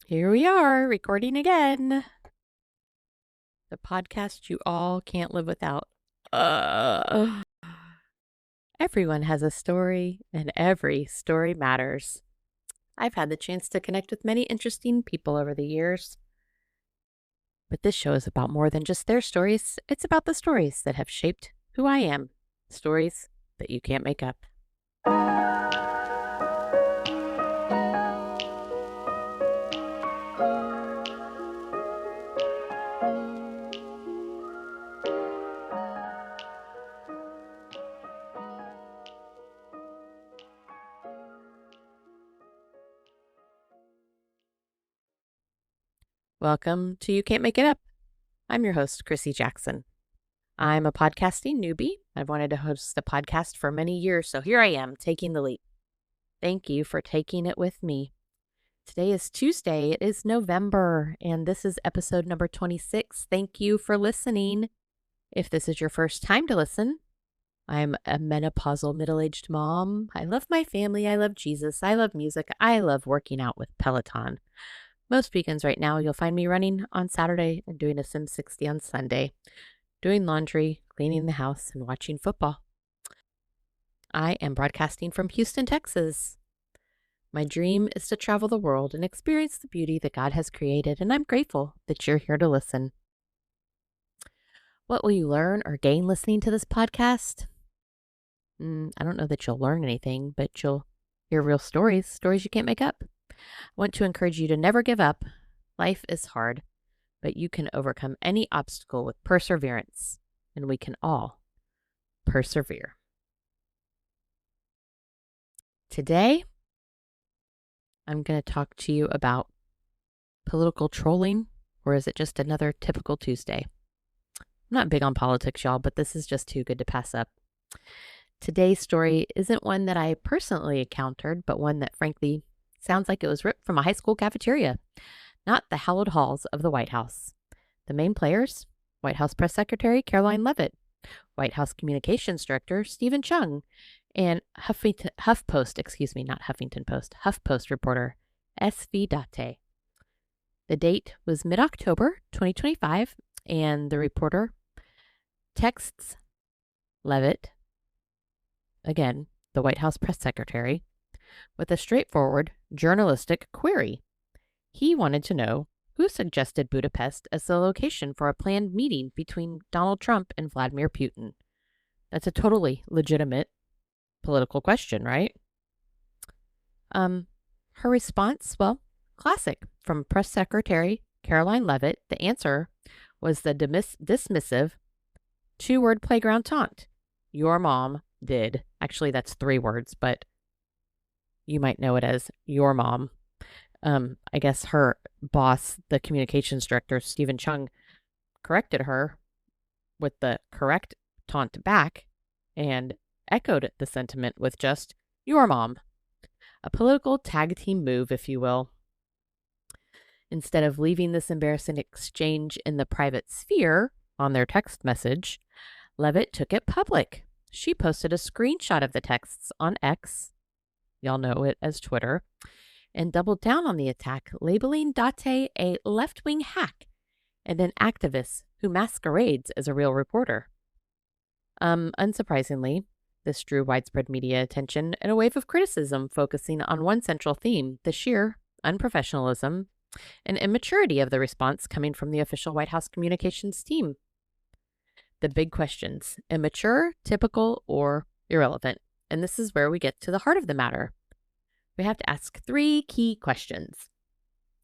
Here we are, recording again. The podcast you all can't live without. Everyone has a story, and every story matters. I've had the chance to connect with many interesting people over the years. But this show is about more than just their stories. It's about the stories that have shaped who I am. Stories that you can't make up. Welcome to You Can't Make It Up. I'm your host, Chrissy Jackson. I'm a podcasting newbie. I've wanted to host a podcast for many years, so here I am, taking the leap. Thank you for taking it with me. Today is Tuesday. It is November, and this is episode number 26. Thank you for listening. If this is your first time to listen, I'm a menopausal middle-aged mom. I love my family. I love Jesus. I love music. I love working out with Peloton. Most weekends right now, you'll find me running on Saturday and doing a Sim 60 on Sunday, doing laundry, cleaning the house, and watching football. I am broadcasting from Houston, Texas. My dream is to travel the world and experience the beauty that God has created, and I'm grateful that you're here to listen. What will you learn or gain listening to this podcast? I don't know that you'll learn anything, but you'll hear real stories you can't make up. I want to encourage you to never give up. Life is hard, but you can overcome any obstacle with perseverance, and we can all persevere. Today, I'm going to talk to you about political trolling, or is it just another typical Tuesday? I'm not big on politics, y'all, but this is just too good to pass up. Today's story isn't one that I personally encountered, but one that frankly sounds like it was ripped from a high school cafeteria, not the hallowed halls of the White House. The main players, White House Press Secretary Caroline Leavitt, White House Communications Director Stephen Chung, and HuffPost reporter S.V. Date. The date was mid-October 2025, and the reporter texts Leavitt, again, the White House press secretary, with a straightforward journalistic query. He wanted to know who suggested Budapest as the location for a planned meeting between Donald Trump and Vladimir Putin. That's a totally legitimate political question, right? Her response, well, classic. From Press Secretary Caroline Leavitt, the answer was the dismissive two-word playground taunt. Your mom did. Actually, that's 3 words, but you might know it as your mom. I guess her boss, the communications director, Stephen Chung, corrected her with the correct taunt back and echoed the sentiment with just your mom. A political tag team move, if you will. Instead of leaving this embarrassing exchange in the private sphere on their text message, Leavitt took it public. She posted a screenshot of the texts on X, y'all know it as Twitter, and doubled down on the attack, labeling Date a left-wing hack and an activist who masquerades as a real reporter. Unsurprisingly, this drew widespread media attention and a wave of criticism focusing on one central theme, the sheer unprofessionalism and immaturity of the response coming from the official White House communications team. The big questions: immature, typical, or irrelevant? And this is where we get to the heart of the matter. We have to ask 3 key questions.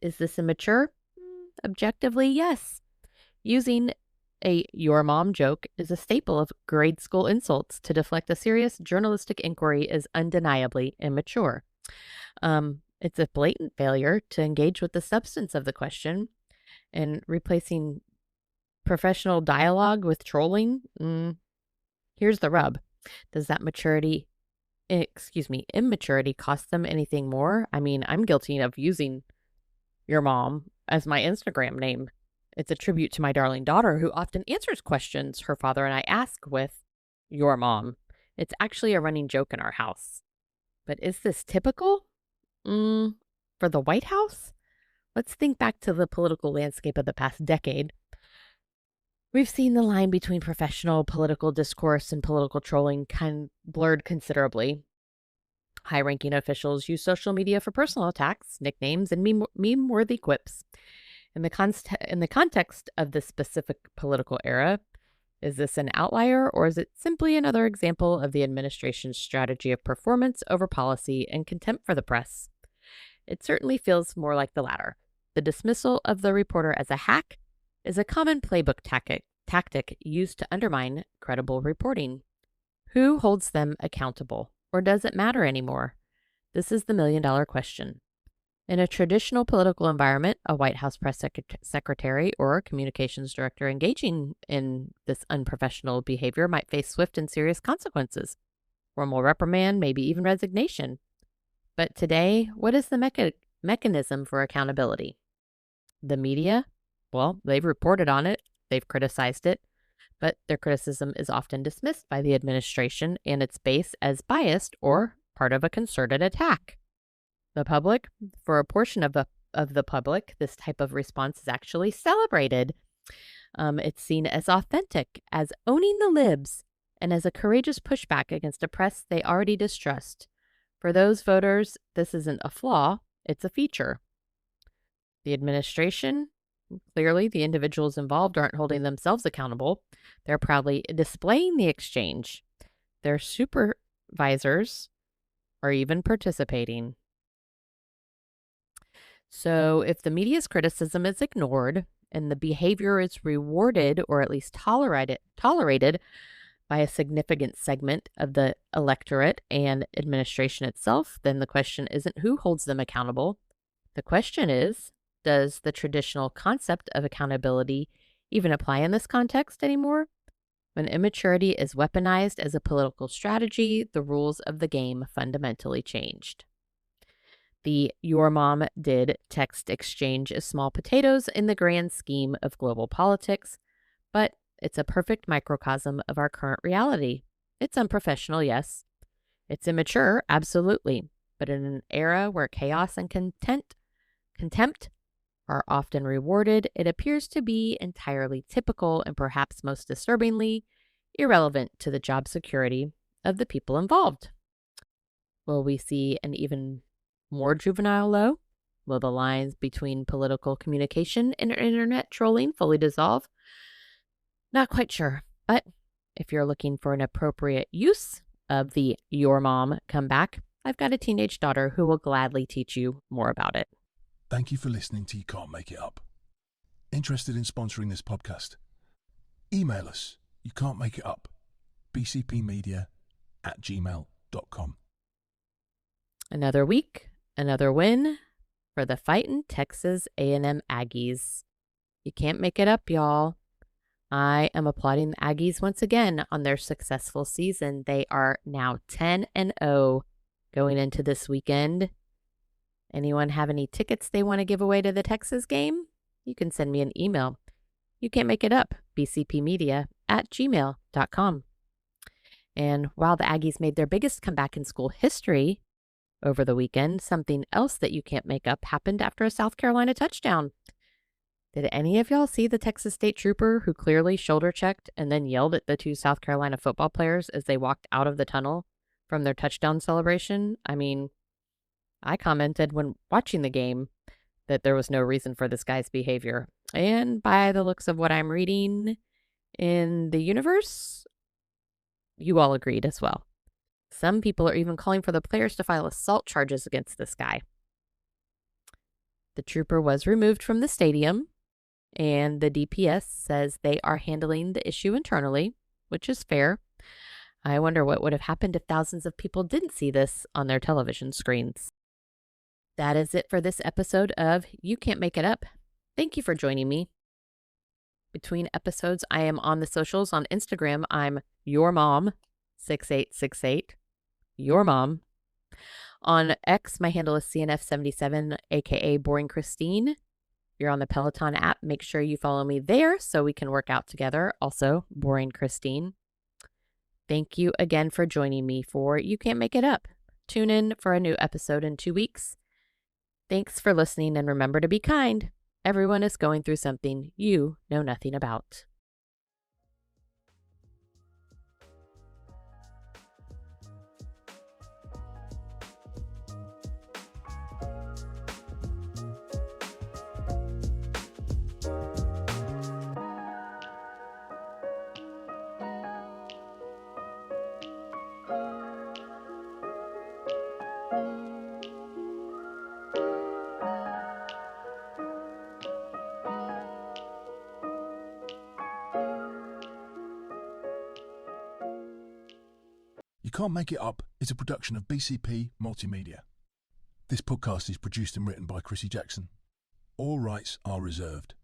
Is this immature? Objectively, yes. Using a your mom joke is a staple of grade school insults to deflect a serious journalistic inquiry is undeniably immature. It's a blatant failure to engage with the substance of the question, and replacing professional dialogue with trolling. Here's the rub. Does that immaturity cost them anything more? I mean, I'm guilty of using your mom as my Instagram name. It's a tribute to my darling daughter who often answers questions her father and I ask with your mom. It's actually a running joke in our house. But is this typical? For the White House? Let's think back to the political landscape of the past decade. We've seen the line between professional political discourse and political trolling blurred considerably. High-ranking officials use social media for personal attacks, nicknames, and meme-worthy quips. In the context of this specific political era, is this an outlier, or is it simply another example of the administration's strategy of performance over policy and contempt for the press? It certainly feels more like the latter. The dismissal of the reporter as a hack is a common playbook tactic used to undermine credible reporting. Who holds them accountable, or does it matter anymore? This is the million-dollar question. In a traditional political environment, a White House press secretary or communications director engaging in this unprofessional behavior might face swift and serious consequences, formal reprimand, maybe even resignation. But today, what is the mechanism for accountability? The media? Well, they've reported on it, they've criticized it, but their criticism is often dismissed by the administration and its base as biased or part of a concerted attack. The public, for a portion of the public, this type of response is actually celebrated. It's seen as authentic, as owning the libs, and as a courageous pushback against a press they already distrust. For those voters, this isn't a flaw, it's a feature. The administration, clearly the individuals involved aren't holding themselves accountable. They're proudly displaying the exchange. Their supervisors are even participating. So if the media's criticism is ignored and the behavior is rewarded or at least tolerated by a significant segment of the electorate and administration itself, then the question isn't who holds them accountable. The question is, does the traditional concept of accountability even apply in this context anymore? When immaturity is weaponized as a political strategy, the rules of the game fundamentally changed. The "your mom did" text exchange is small potatoes in the grand scheme of global politics, but it's a perfect microcosm of our current reality. It's unprofessional, yes. It's immature, absolutely. But in an era where chaos and contempt are often rewarded, it appears to be entirely typical and perhaps most disturbingly irrelevant to the job security of the people involved. Will we see an even more juvenile low? Will the lines between political communication and internet trolling fully dissolve? Not quite sure, but if you're looking for an appropriate use of the "your mom" comeback, I've got a teenage daughter who will gladly teach you more about it. Thank you for listening to You Can't Make It Up. Interested in sponsoring this podcast? Email us, you can't make it up, bcpmedia@gmail.com. Another week, another win for the fightin' Texas A&M Aggies. You can't make it up, y'all. I am applauding the Aggies once again on their successful season. They are now 10-0 going into this weekend. Anyone have any tickets they want to give away to the Texas game? You can send me an email. You can't make it up, bcpmedia@gmail.com. And while the Aggies made their biggest comeback in school history over the weekend, something else that you can't make up happened after a South Carolina touchdown. Did any of y'all see the Texas State Trooper who clearly shoulder checked and then yelled at the two South Carolina football players as they walked out of the tunnel from their touchdown celebration? I mean, I commented when watching the game that there was no reason for this guy's behavior. And by the looks of what I'm reading in the universe, you all agreed as well. Some people are even calling for the players to file assault charges against this guy. The trooper was removed from the stadium, and the DPS says they are handling the issue internally, which is fair. I wonder what would have happened if thousands of people didn't see this on their television screens. That is it for this episode of You Can't Make It Up. Thank you for joining me. Between episodes, I am on the socials. On Instagram, I'm yourmom6868. Your mom. On X, my handle is CNF77, aka Boring Christine. If you're on the Peloton app, make sure you follow me there so we can work out together. Also, Boring Christine. Thank you again for joining me for You Can't Make It Up. Tune in for a new episode in 2 weeks. Thanks for listening, and remember to be kind. Everyone is going through something you know nothing about. You Can't Make It Up is a production of BCP Multimedia. This podcast is produced and written by Chrissy Jackson. All rights are reserved.